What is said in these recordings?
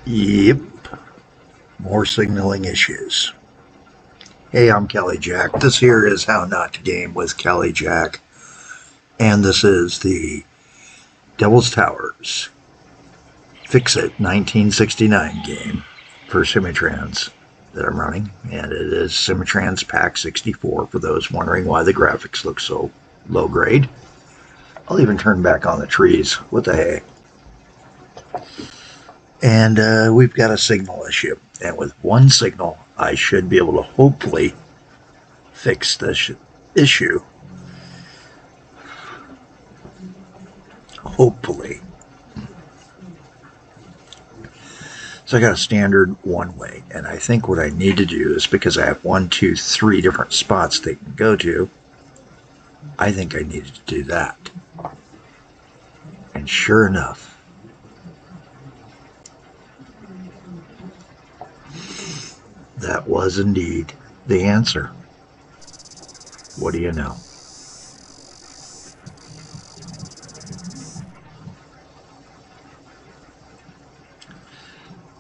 Yep, more signaling issues. Hey, I'm Kelly Jack. This here is How Not to Game with Kelly Jack. And this is the Devil's Towers Fixit 1969 game for Simutrans that I'm running. And it is Simutrans Pack 64 for those wondering why the graphics look so low grade. I'll even turn back on the trees. What the heck? And we've got a signal issue. And with one signal, I should be able to hopefully fix this issue. Hopefully. So I got a standard one way. And I think what I need to do is, because I have 1, 2, 3 different spots they can go to, I think I needed to do that. And sure enough, that was indeed the answer. What do you know?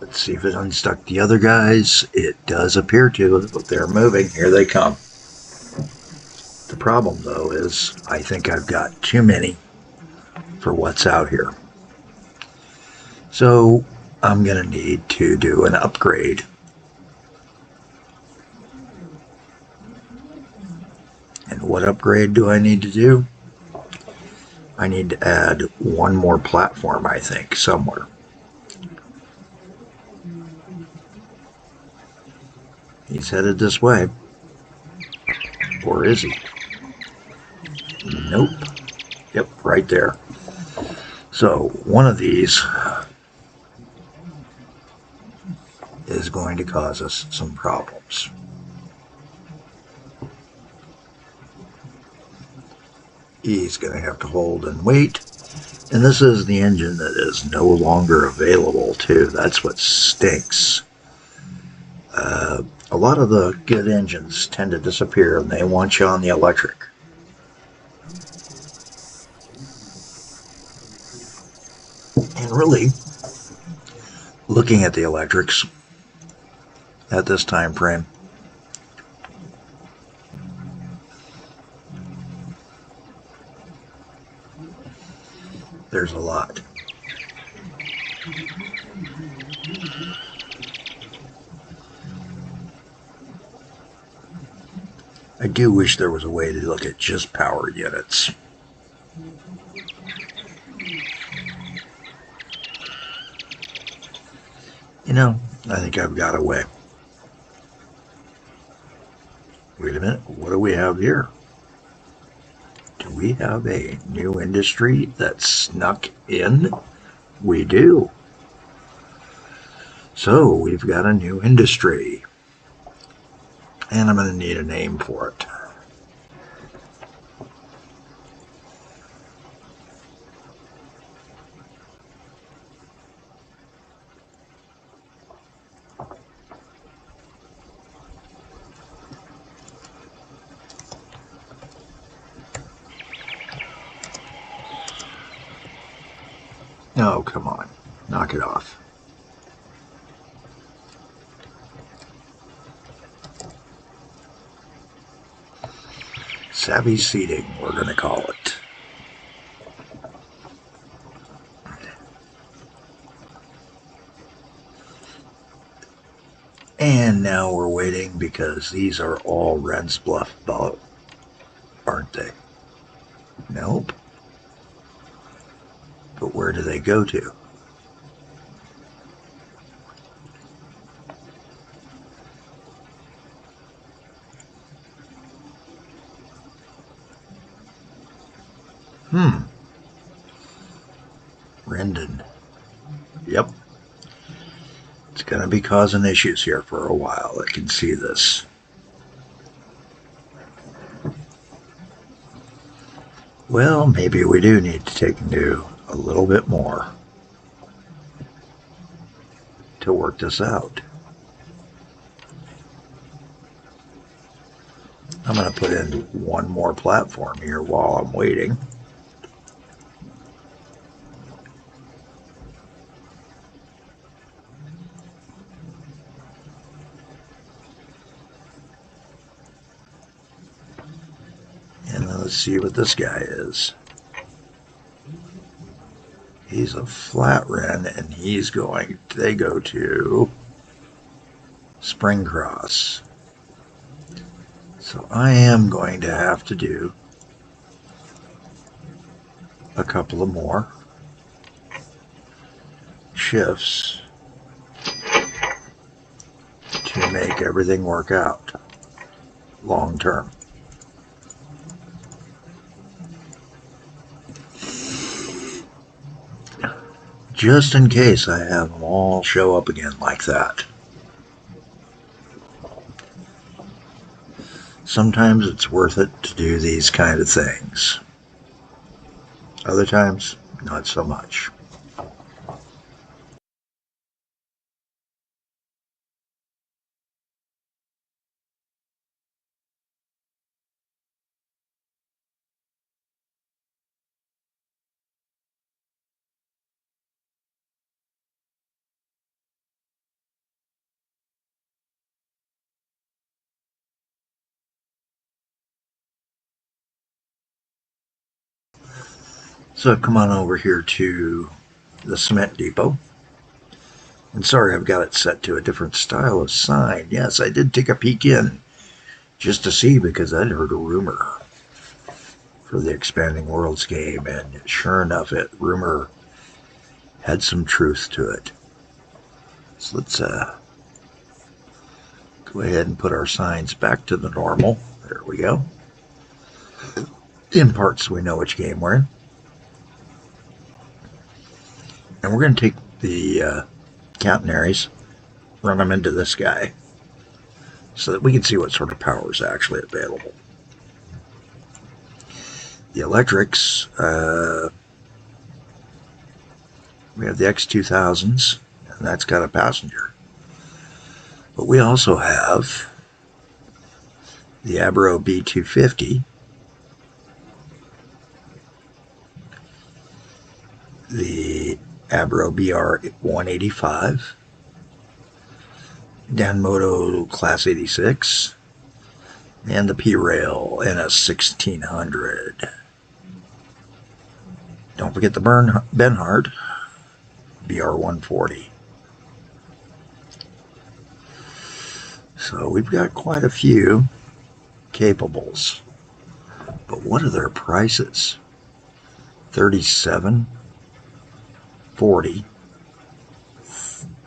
Let's see if it unstuck the other guys. It does appear to, but they're moving. Here they come. The problem, though, is I think I've got too many for what's out here. So I'm going to need to do an upgrade. And what upgrade do I need to do? I need to add one more platform, I think, somewhere. He's headed this way. Or is he? Nope. Yep, right there. So one of these is going to cause us some problems. He's going to have to hold and wait. And this is the engine that is no longer available, too. That's what stinks. A lot of the good engines tend to disappear, and they want you on the electric. And really, looking at the electrics at this time frame, there's a lot. I do wish there was a way to look at just power units. You know, I think I've got a way. Wait a minute, what do we have here? Do we have a new industry that snuck in? We do. So we've got a new industry. And I'm going to need a name for it. Oh, come on. Knock it off. Savvy seating, we're going to call it. And now we're waiting because these are all Reds Bluff, aren't they? Nope. But where do they go to? Rendon. Yep. It's going to be causing issues here for a while. I can see this. Well, maybe we do need to take and do a little bit more to work this out. I'm going to put in one more platform here while I'm waiting. Let's see what this guy is. He's a flat wren, and they go to Spring Cross. So I am going to have to do a couple of more shifts to make everything work out long term. Just in case I have them all show up again like that. Sometimes it's worth it to do these kind of things. Other times, not so much. So I've come on over here to the cement depot. And sorry, I've got it set to a different style of sign. Yes, I did take a peek in just to see, because I'd heard a rumor for the Expanding Worlds game, and sure enough, rumor had some truth to it. So let's go ahead and put our signs back to the normal. There we go. In parts, we know which game we're in. And we're going to take the catenaries, run them into this guy, so that we can see what sort of power is actually available. The electrics, we have the X2000s, and that's got a passenger. But we also have the Abro B250, the Abro BR185, Danmoto Class 86, and the P-Rail NS1600. Don't forget the Benhard BR140. So we've got quite a few capables. But what are their prices? 37, 40,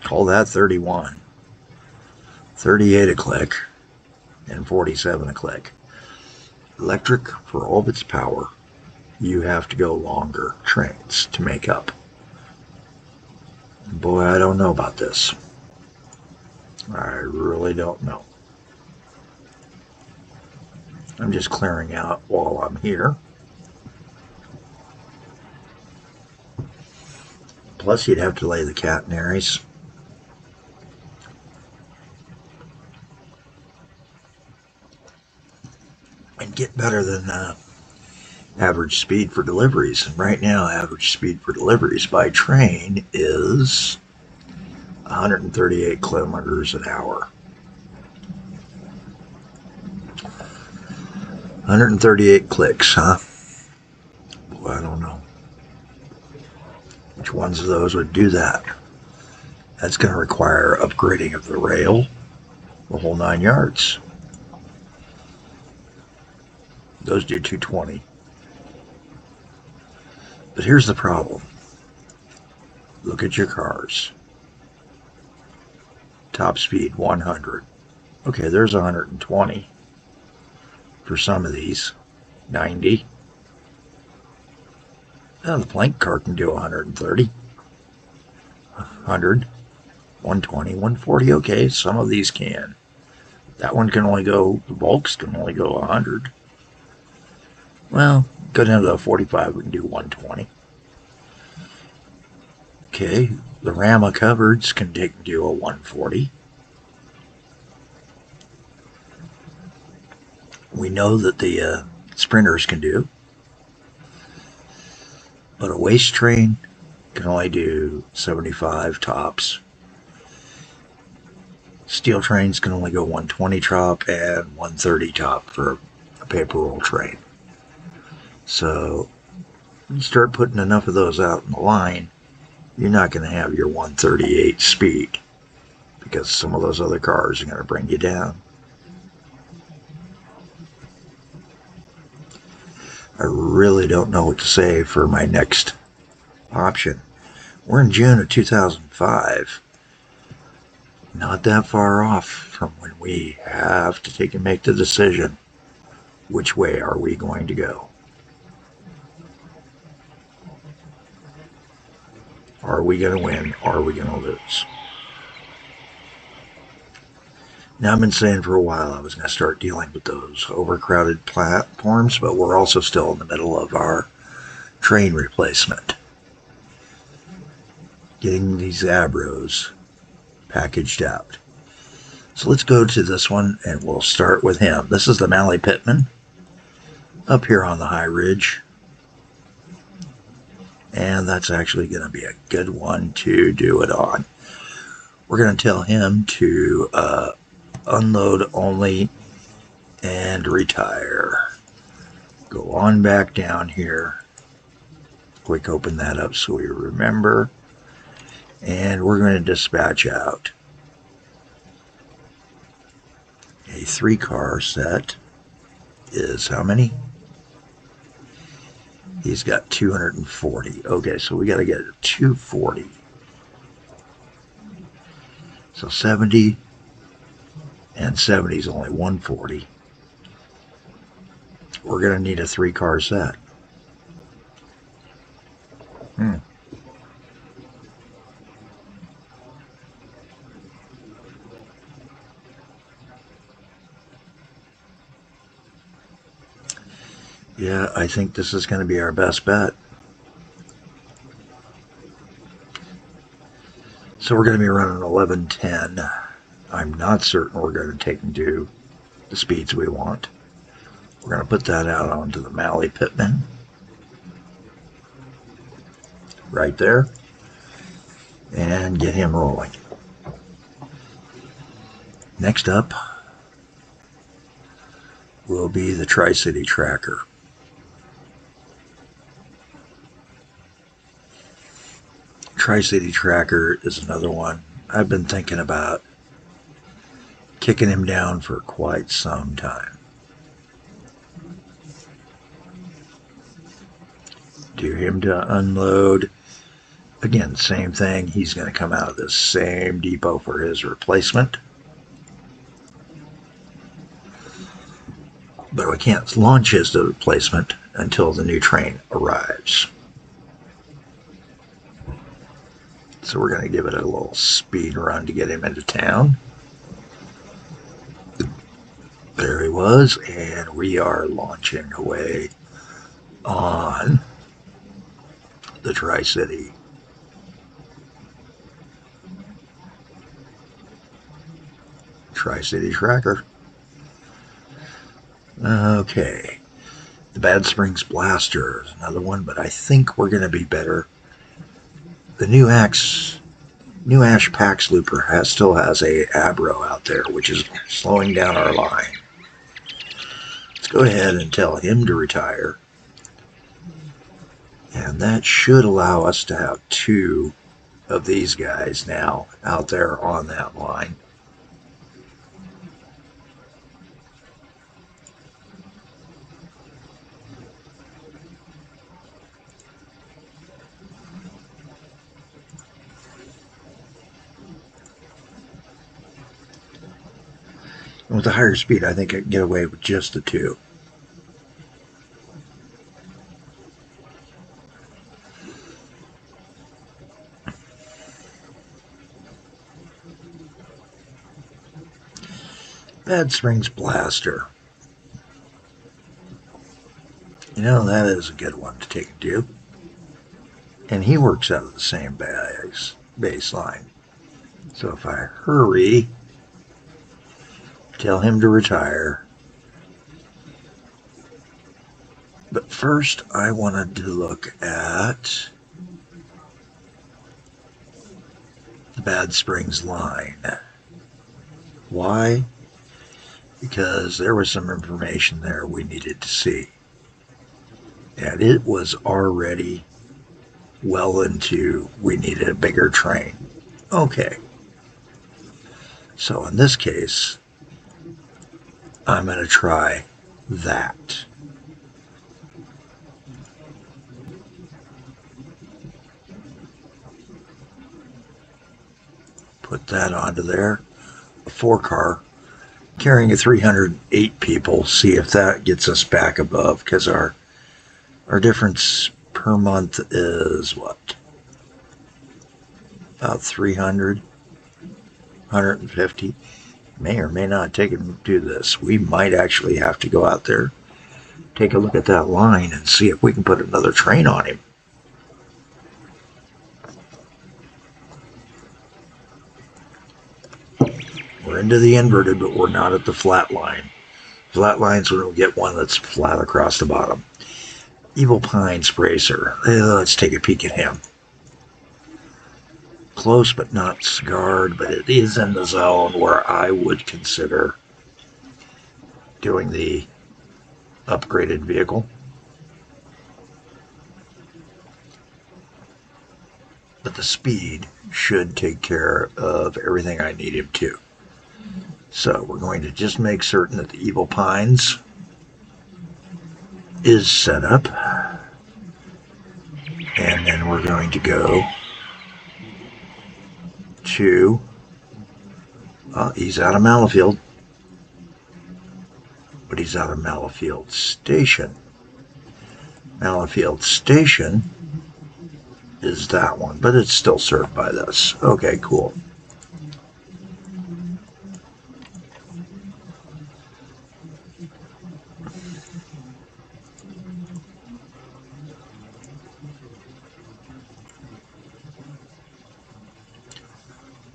call that 31, 38 a click, and 47 a click. Electric, for all of its power, you have to go longer trains to make up. Boy, I don't know about this. I really don't know. I'm just clearing out while I'm here. Plus, you'd have to lay the catenaries. And get better than average speed for deliveries. And right now, average speed for deliveries by train is 138 kilometers an hour. 138 clicks, huh? Well, I don't know. Which ones of those would do that? That's going to require upgrading of the rail, the whole 9 yards. Those do 220. But here's the problem. Look at your cars. Top speed 100. Okay, there's 120 for some of these. 90. Now the plank car can do 130, 100, 120, 140. Okay, some of these can. That one can only go, the bulks can only go 100. Well, go down to the 45, we can do 120. Okay, the Rama covereds can do a 140. We know that the sprinters can do. But a waste train can only do 75 tops. Steel trains can only go 120 top and 130 top for a paper roll train. So you start putting enough of those out in the line, you're not going to have your 138 speed because some of those other cars are going to bring you down. I really don't know what to say for my next option. We're in June of 2005. Not that far off from when we have to make the decision. Which way are we going to go? Are we going to win? Are we going to lose? Now, I've been saying for a while I was going to start dealing with those overcrowded platforms, but we're also still in the middle of our train replacement. Getting these Abros packaged out. So let's go to this one and we'll start with him. This is the Mally Pittman up here on the high ridge. And that's actually going to be a good one to do it on. We're going to tell him to unload only and retire. Go on back down here. Quick open that up so we remember. And we're going to dispatch out a 3-car set. Is how many? He's got 240. Okay, so we got to get a 240. So 70 and 70 is only 140. We're going to need a 3-car set. Yeah, I think this is going to be our best bet. So we're going to be running 1110. I'm not certain we're going to take and do the speeds we want. We're going to put that out onto the Mally Pittman. Right there. And get him rolling. Next up will be the Tri-City Tracker. Tri-City Tracker is another one I've been thinking about kicking him down for quite some time. Do him to unload. Again, same thing. He's going to come out of the same depot for his replacement. But we can't launch his replacement until the new train arrives. So we're going to give it a little speed run to get him into town. There he was, and we are launching away on the Tri-City. Tri-City Tracker. Okay. The Bad Springs Blaster is another one, but I think we're going to be better. The new Ash Pax Looper still has a Abro out there, which is slowing down our line. Let's go ahead and tell him to retire. And that should allow us to have 2 of these guys now out there on that line. And with the higher speed, I think I can get away with just the 2. Bad Springs Blaster. You know, that is a good one to take and do. And he works out of the same baseline. So if I hurry, tell him to retire. But first, I wanted to look at the Bad Springs line. Why? Because there was some information there we needed to see. And it was already well into we needed a bigger train. Okay. So in this case, I'm going to try that. Put that onto there. A 4-car carrying a 308 people. See if that gets us back above, because our difference per month is what? About 300, 150. May or may not take it and do this. We might actually have to go out there, take a look at that line, and see if we can put another train on him. We're into the inverted, but we're not at the flat line. Flat lines, we're going to get one that's flat across the bottom. Evil Pines Racer. Let's take a peek at him. Close but not scarred, but it is in the zone where I would consider doing the upgraded vehicle. But the speed should take care of everything I need him to. So we're going to just make certain that the Evil Pines is set up. And then we're going to go to, he's out of Mallowfield, but he's out of Mallowfield Station. Mallowfield Station is that one, but it's still served by this. Okay, cool.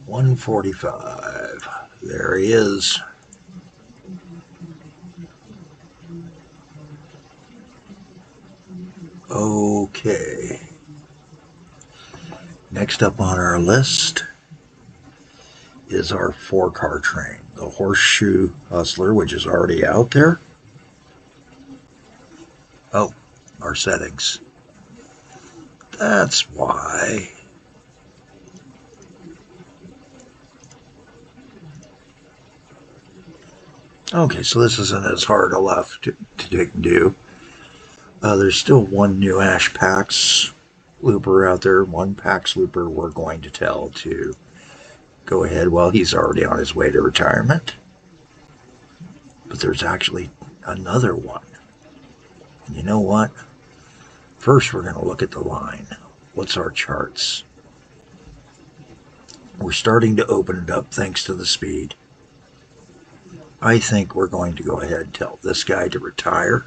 $145. There he is. Okay. Next up on our list is our 4-car train, the Horseshoe Hustler, which is already out there. Oh, our settings. That's why. Okay, so this isn't as hard a left to do. There's still one new Ash Pax looper out there. One Pax looper we're going to tell to go ahead. Well, he's already on his way to retirement. But there's actually another one. And you know what? First, we're going to look at the line. What's our charts? We're starting to open it up thanks to the speed. I think we're going to go ahead and tell this guy to retire.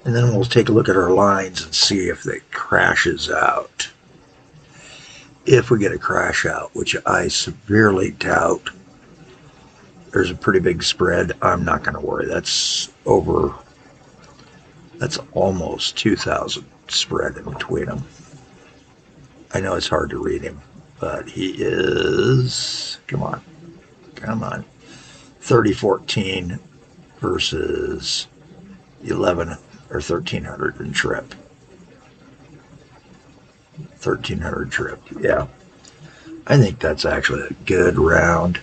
And then we'll take a look at our lines and see if it crashes out. If we get a crash out, which I severely doubt, there's a pretty big spread. I'm not going to worry. That's almost 2,000 spread in between them. I know it's hard to read him, but he is, come on, 3014 versus 11 or 1300 in trip. 1300 trip, yeah. I think that's actually a good round.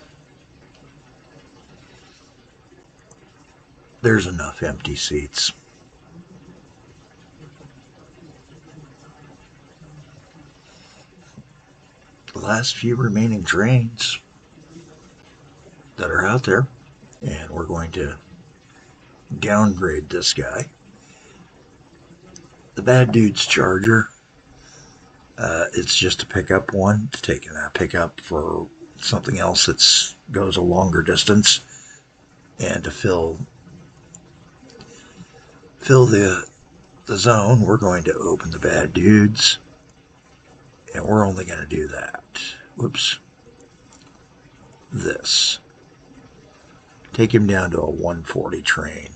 There's enough empty seats. The last few remaining trains that are out there, and we're going to downgrade this guy. The Bad Dude's Charger, it's just a pickup one, to take that pickup for something else that goes a longer distance, and to fill the zone, we're going to open the Bad Dudes, and we're only going to do that. Whoops. This. Take him down to a 140 train.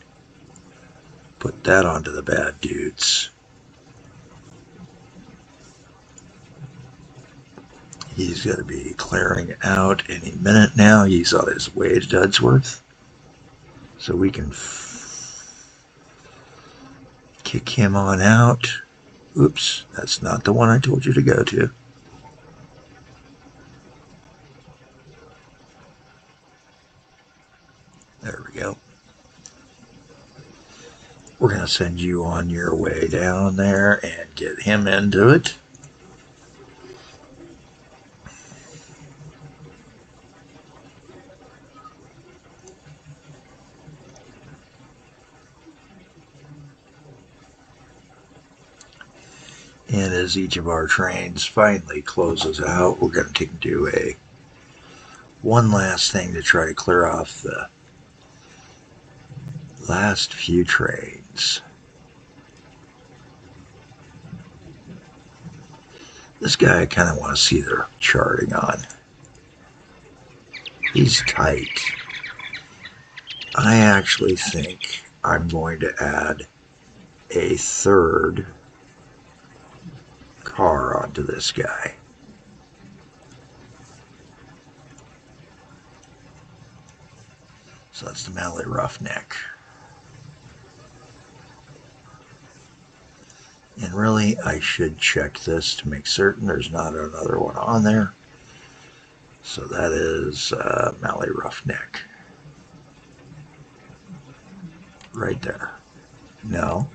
Put that onto the Bad Dudes. He's going to be clearing out any minute now. He's on his way to Dudsworth. So we can Kick him on out. Oops, that's not the one I told you to go to. There we go. We're going to send you on your way down there and get him into it. And as each of our trains finally closes out, we're going to do one last thing to try to clear off the last few trains. This guy I kind of want to see their charting on. He's tight. I actually think I'm going to add a third car onto this guy. So that's the Mallee Roughneck. And really, I should check this to make certain there's not another one on there. So that is Mallee Roughneck. Right there. No.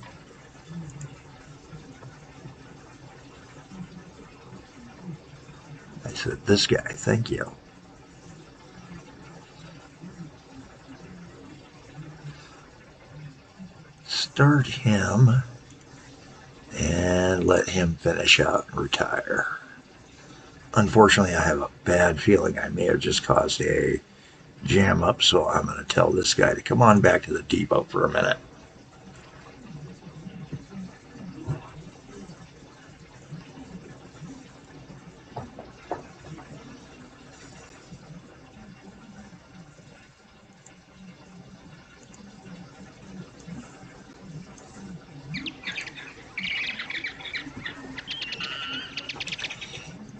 I said this guy, thank you. Start him and let him finish out and retire. Unfortunately, I have a bad feeling I may have just caused a jam up, so I'm going to tell this guy to come on back to the depot for a minute.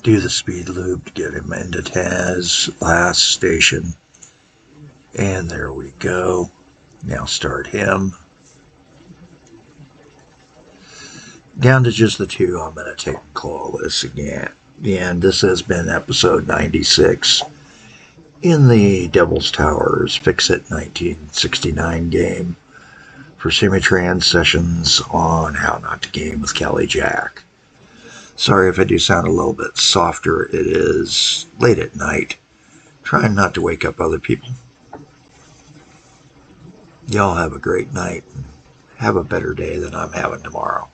Do the speed loop to get him into Taz last station. And there we go. Now start him. Down to just the two. I'm going to take and call this again. And this has been episode 96 in the Devil's Towers Fixit 1969 game for Sisyphean sessions on How Not to Game with Kelly Jack. Sorry if I do sound a little bit softer. It is late at night. Trying not to wake up other people. Y'all have a great night and have a better day than I'm having tomorrow.